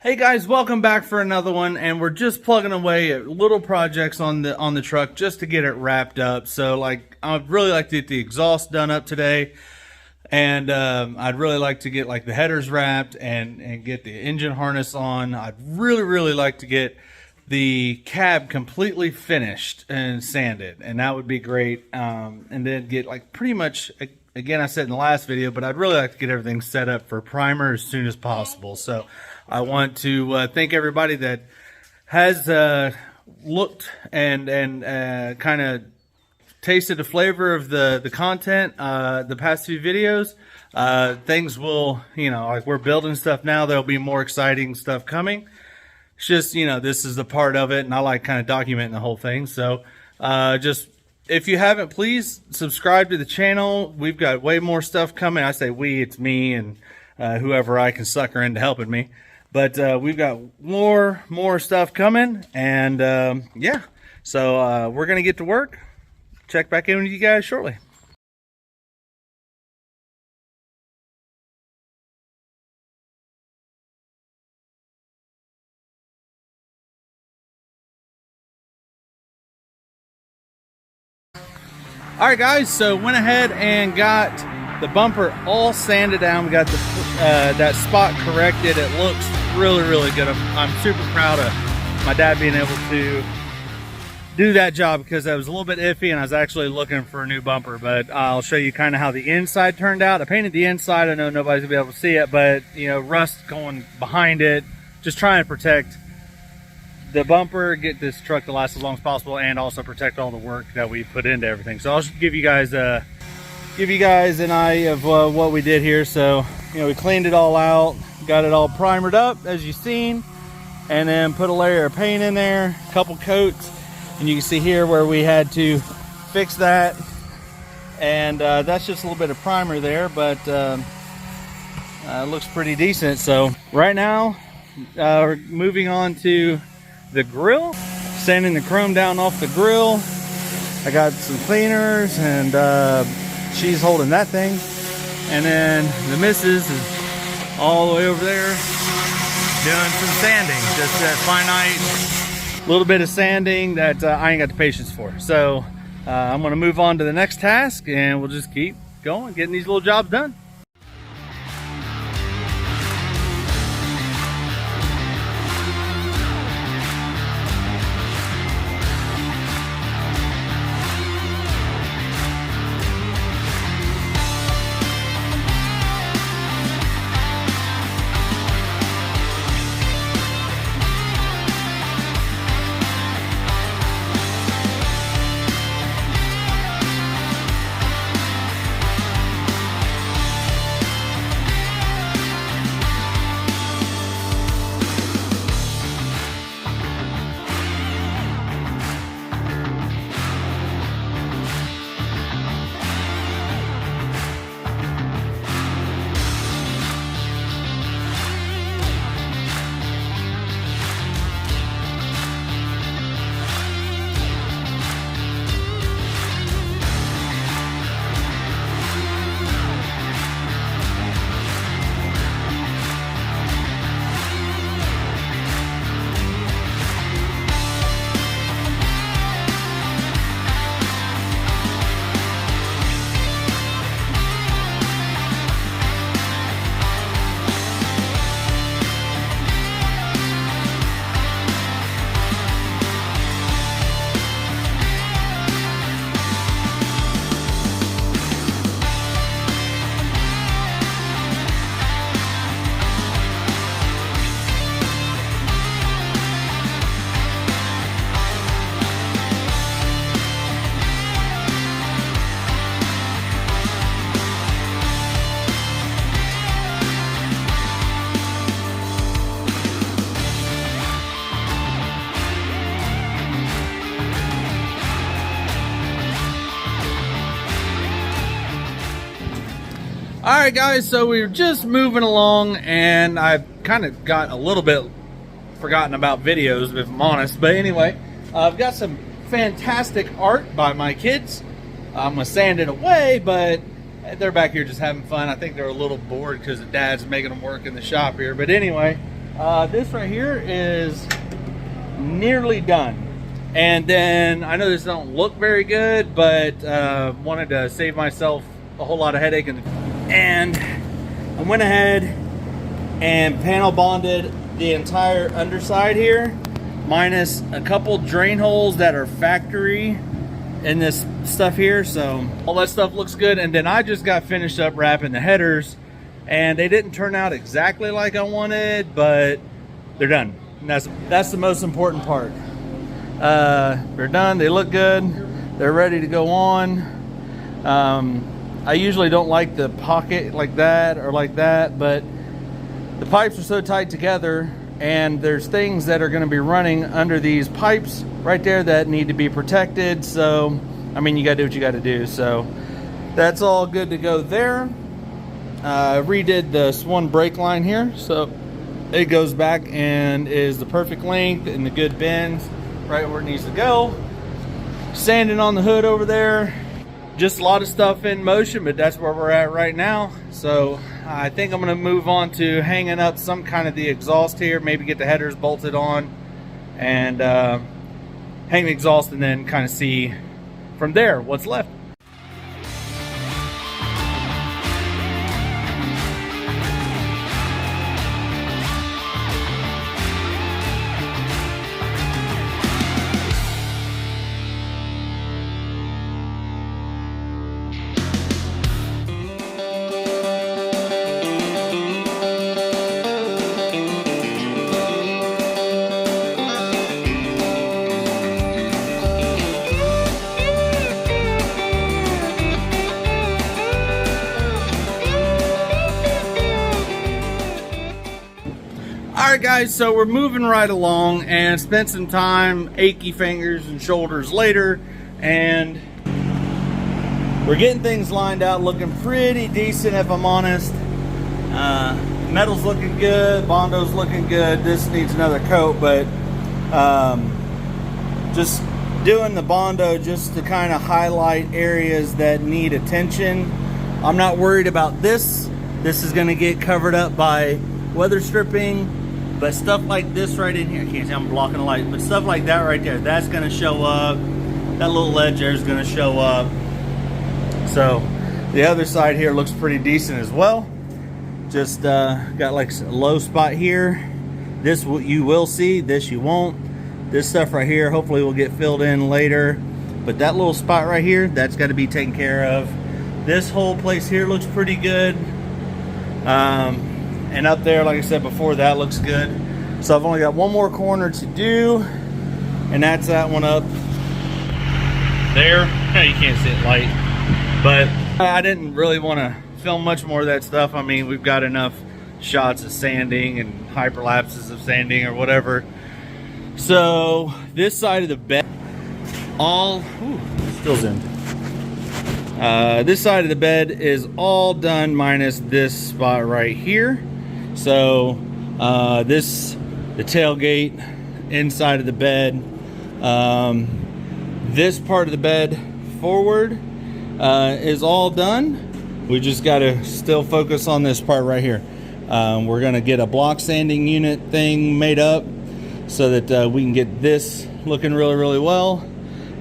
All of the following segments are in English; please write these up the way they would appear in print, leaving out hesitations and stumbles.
Hey guys, welcome back for another one, and we're just plugging away at little projects on the truck just to get it wrapped up. So like, I'd really like to get the exhaust done up today, and I'd really like to get like the headers wrapped and get the engine harness on. I'd really like to get the cab completely finished and sanded, and that would be great. And then get like pretty much, again, I said in the last video, but I'd really like to get everything set up for primer as soon as possible. So I want to thank everybody that has looked and kind of tasted the flavor of the content the past few videos. Things will, like we're building stuff now. There'll be more exciting stuff coming. It's just, this is the part of it, and I like kind of documenting the whole thing. So just, if you haven't, please subscribe to the channel. We've got way more stuff coming. I say we, it's me and whoever I can sucker into helping me. But we've got more stuff coming, and yeah. So we're going to get to work. Check back in with you guys shortly. Alright guys, so went ahead and got the bumper all sanded down. We got the that spot corrected. It looks really good. I'm super proud of my dad being able to do that job, because that was a little bit iffy and I was actually looking for a new bumper. But I'll show you kind of how the inside turned out. I painted the inside. I know nobody's gonna be able to see it, but rust going behind it, just trying to protect the bumper, get this truck to last as long as possible, and also protect all the work that we put into everything. So I'll just give you guys an eye of what we did here. So we cleaned it all out, got it all primered up as you've seen, and then put a layer of paint in there, a couple coats, and you can see here where we had to fix that. And that's just a little bit of primer there, but it looks pretty decent. So right now we're moving on to the grill, sanding the chrome down off the grill. I got some cleaners, and she's holding that thing, and then the missus is all the way over there doing some sanding, just that finite little bit of sanding that I ain't got the patience for. So I'm gonna move on to the next task, and we'll just keep going, getting these little jobs done. Alright guys, so we're just moving along, and I've kind of got a little bit forgotten about videos, if I'm honest. But anyway, I've got some fantastic art by my kids. I'm going to sand it away, but they're back here just having fun. I think they're a little bored because the dad's making them work in the shop here. But anyway, This right here is nearly done. And then I know this don't look very good, but wanted to save myself a whole lot of headache. And I went ahead and panel bonded the entire underside here, minus a couple drain holes that are factory in this stuff here. So all that stuff looks good. And then I just got finished up wrapping the headers, and they didn't turn out exactly like I wanted, but they're done. And that's the most important part. They're done. They look good. They're ready to go on. I usually don't like the pocket like that or like that, but the pipes are so tight together, and there's things that are going to be running under these pipes right there that need to be protected. So, I mean, you got to do what you got to do. So that's all good to go there. Redid this one brake line here, so it goes back and is the perfect length and the good bends right where it needs to go. Sanding on the hood over there. Just a lot of stuff in motion, but that's where we're at right now. So I think I'm going to move on to hanging up some kind of the exhaust here, maybe get the headers bolted on and hang the exhaust, and then kind of see from there what's left. Alright guys, so we're moving right along and spent some time, achy fingers and shoulders later, and we're getting things lined out, looking pretty decent if I'm honest. Metal's looking good, Bondo's looking good. This needs another coat, but just doing the Bondo just to kind of highlight areas that need attention. I'm not worried about this. This is going to get covered up by weather stripping. But stuff like this right in here, I can't see, I'm blocking the light, but stuff like that right there, that's gonna show up. That little ledge there is gonna show up. So the other side here looks pretty decent as well. Just got like a low spot here. This you will see, this you won't. This stuff right here hopefully will get filled in later. But that little spot right here, that's gotta be taken care of. This whole place here looks pretty good. And up there, like I said before, that looks good. So I've only got one more corner to do, and that's that one up there. You can't see it light, but I didn't really want to film much more of that stuff. I mean, we've got enough shots of sanding and hyperlapses of sanding or whatever. So this side of the bed, still zoomed. This side of the bed is all done minus this spot right here. So the tailgate inside of the bed, this part of the bed forward is all done. We just got to still focus on this part right here. We're going to get a block sanding unit thing made up so that we can get this looking really, really well,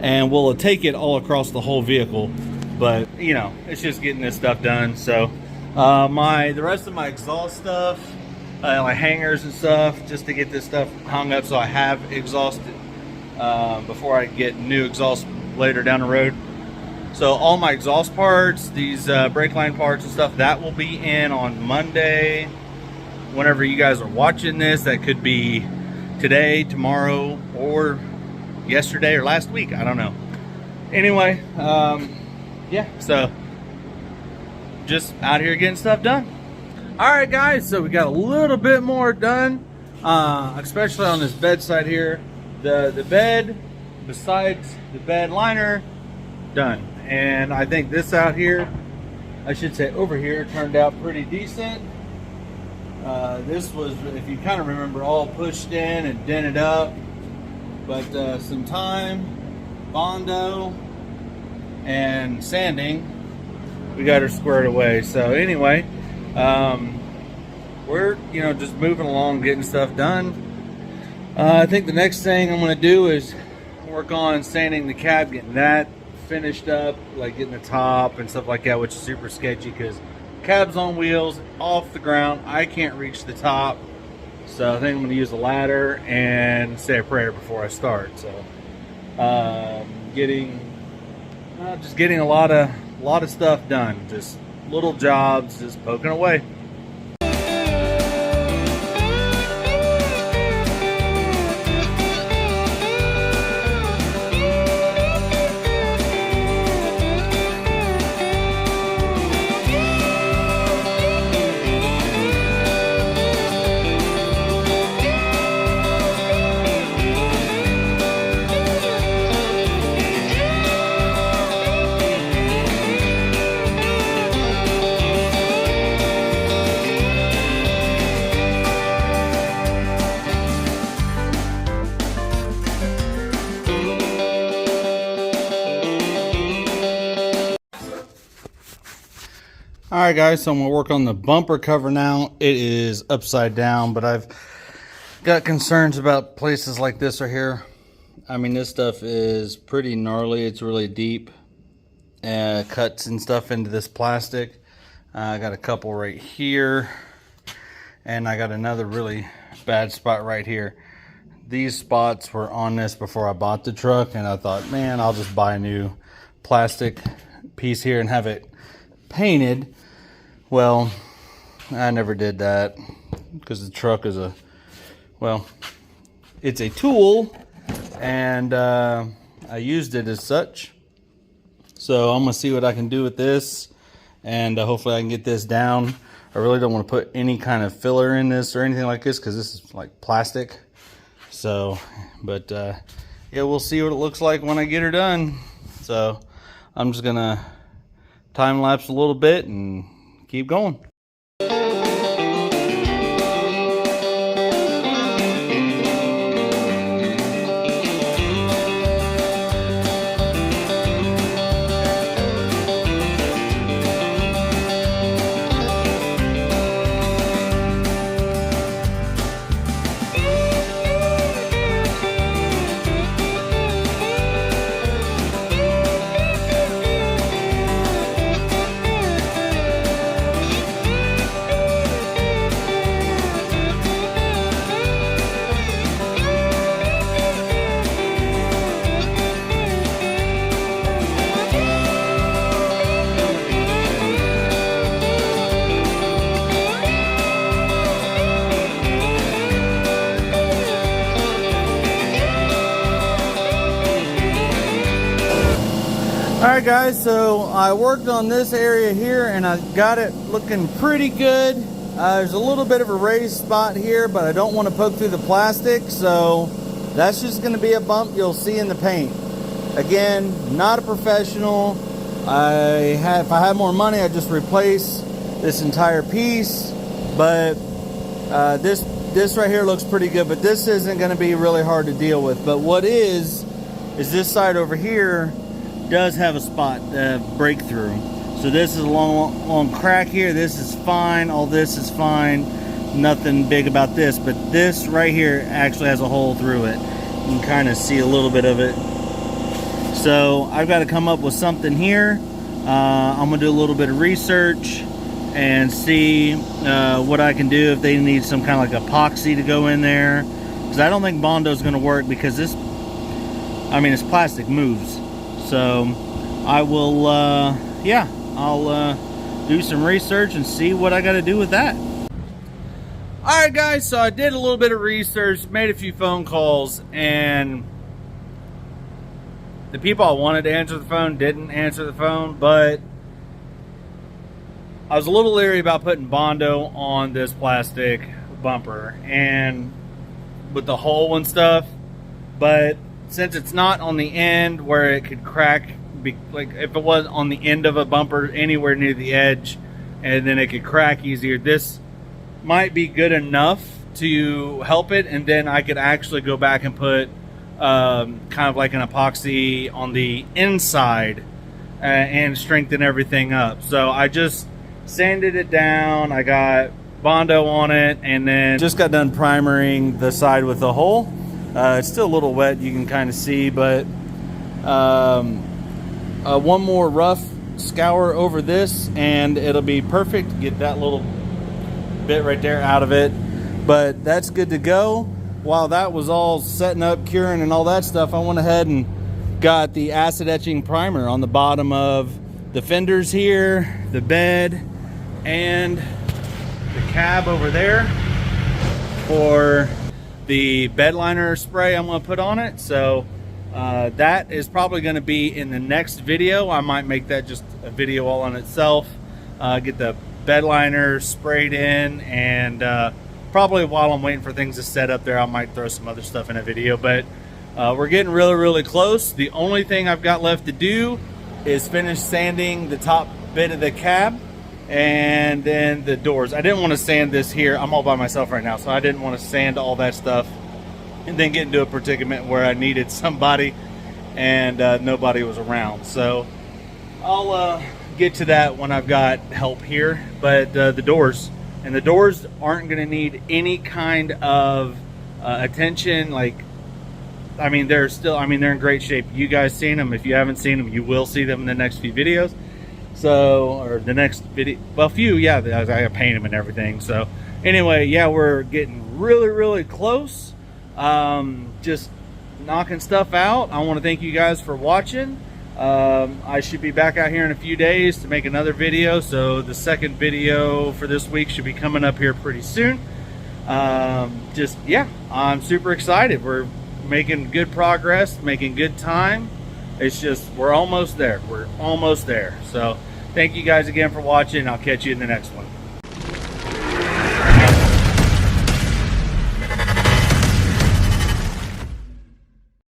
and we'll take it all across the whole vehicle. But you know, it's just getting this stuff done. So the rest of my exhaust stuff, like hangers and stuff, just to get this stuff hung up so I have exhaust before I get new exhaust later down the road. So all my exhaust parts, these brake line parts and stuff, that will be in on Monday. Whenever you guys are watching this, that could be today, tomorrow, or yesterday or last week, I don't know. Anyway, yeah, so just out here getting stuff done. All right guys, so we got a little bit more done, especially on this bed side here. The bed, besides the bed liner, done. And I think this out here, I should say over here, turned out pretty decent. This was, if you kind of remember, all pushed in and dented up, but some time, Bondo, and sanding, we got her squared away. So anyway, we're, you know, just moving along, getting stuff done. I think the next thing I'm going to do is work on sanding the cab, getting that finished up, like getting the top and stuff like that, which is super sketchy because cab's on wheels, off the ground. I can't reach the top. So I think I'm going to use a ladder and say a prayer before I start. So just getting a lot of stuff done, just little jobs, just poking away. Alright guys, so I'm going to work on the bumper cover now. It is upside down, but I've got concerns about places like this right here. I mean, this stuff is pretty gnarly. It's really deep. Cuts and stuff into this plastic. I got a couple right here. And I got another really bad spot right here. These spots were on this before I bought the truck, and I thought, man, I'll just buy a new plastic piece here and have it painted. Well, I never did that because the truck is it's a tool, and I used it as such. So I'm gonna see what I can do with this, and hopefully I can get this down. I really don't want to put any kind of filler in this or anything like this because this is like plastic. So, but yeah, we'll see what it looks like when I get her done. So I'm just gonna time lapse a little bit and keep going. Alright guys, so I worked on this area here and I got it looking pretty good. There's a little bit of a raised spot here, but I don't want to poke through the plastic, so that's just going to be a bump you'll see in the paint. Again, not a professional. If I had more money, I'd just replace this entire piece, but this right here looks pretty good, but this isn't going to be really hard to deal with. But what is this side over here does have a spot breakthrough. So this is a long crack here. This is fine. All this is fine. Nothing big about this, but this right here actually has a hole through it. You can kind of see a little bit of it. So I've got to come up with something here. I'm gonna do a little bit of research and see what I can do, if they need some kind of like epoxy to go in there, because I don't think Bondo is going to work, because this, I mean, it's plastic, moves. So I will yeah, I'll do some research and see what I got to do with that. Alright guys, so I did a little bit of research, made a few phone calls, and the people I wanted to answer the phone didn't answer the phone, but I was a little leery about putting Bondo on this plastic bumper and with the hole and stuff, but since it's not on the end where it could crack, like if it was on the end of a bumper anywhere near the edge and then it could crack easier, this might be good enough to help it, and then I could actually go back and put kind of like an epoxy on the inside and strengthen everything up. So I just sanded it down. I got Bondo on it, and then just got done primering the side with the hole. It's still a little wet, you can kind of see, but one more rough scour over this and it'll be perfect. Get that little bit right there out of it, but that's good to go. While that was all setting up, curing and all that stuff, I went ahead and got the acid etching primer on the bottom of the fenders here, the bed, and the cab over there for the bed liner spray I'm going to put on it. So that is probably going to be in the next video. I might make that just a video all on itself. Get the bed liner sprayed in, and probably while I'm waiting for things to set up there, I might throw some other stuff in a video. But we're getting really close. The only thing I've got left to do is finish sanding the top bit of the cab and then the doors. I didn't want to sand this here. I'm all by myself right now, so I didn't want to sand all that stuff and then get into a predicament where I needed somebody and nobody was around. So I'll get to that when I've got help here. But the doors aren't going to need any kind of attention. Like, I mean, they're in great shape. You guys seen them. If you haven't seen them, you will see them in the next few videos. So, or the next video, well, few, yeah, I paint them and everything. So anyway, yeah, we're getting really close. Just knocking stuff out. I want to thank you guys for watching. I should be back out here in a few days to make another video. So the second video for this week should be coming up here pretty soon. Just, yeah, I'm super excited. We're making good progress, making good time. It's just, we're almost there. So thank you guys again for watching. I'll catch you in the next one.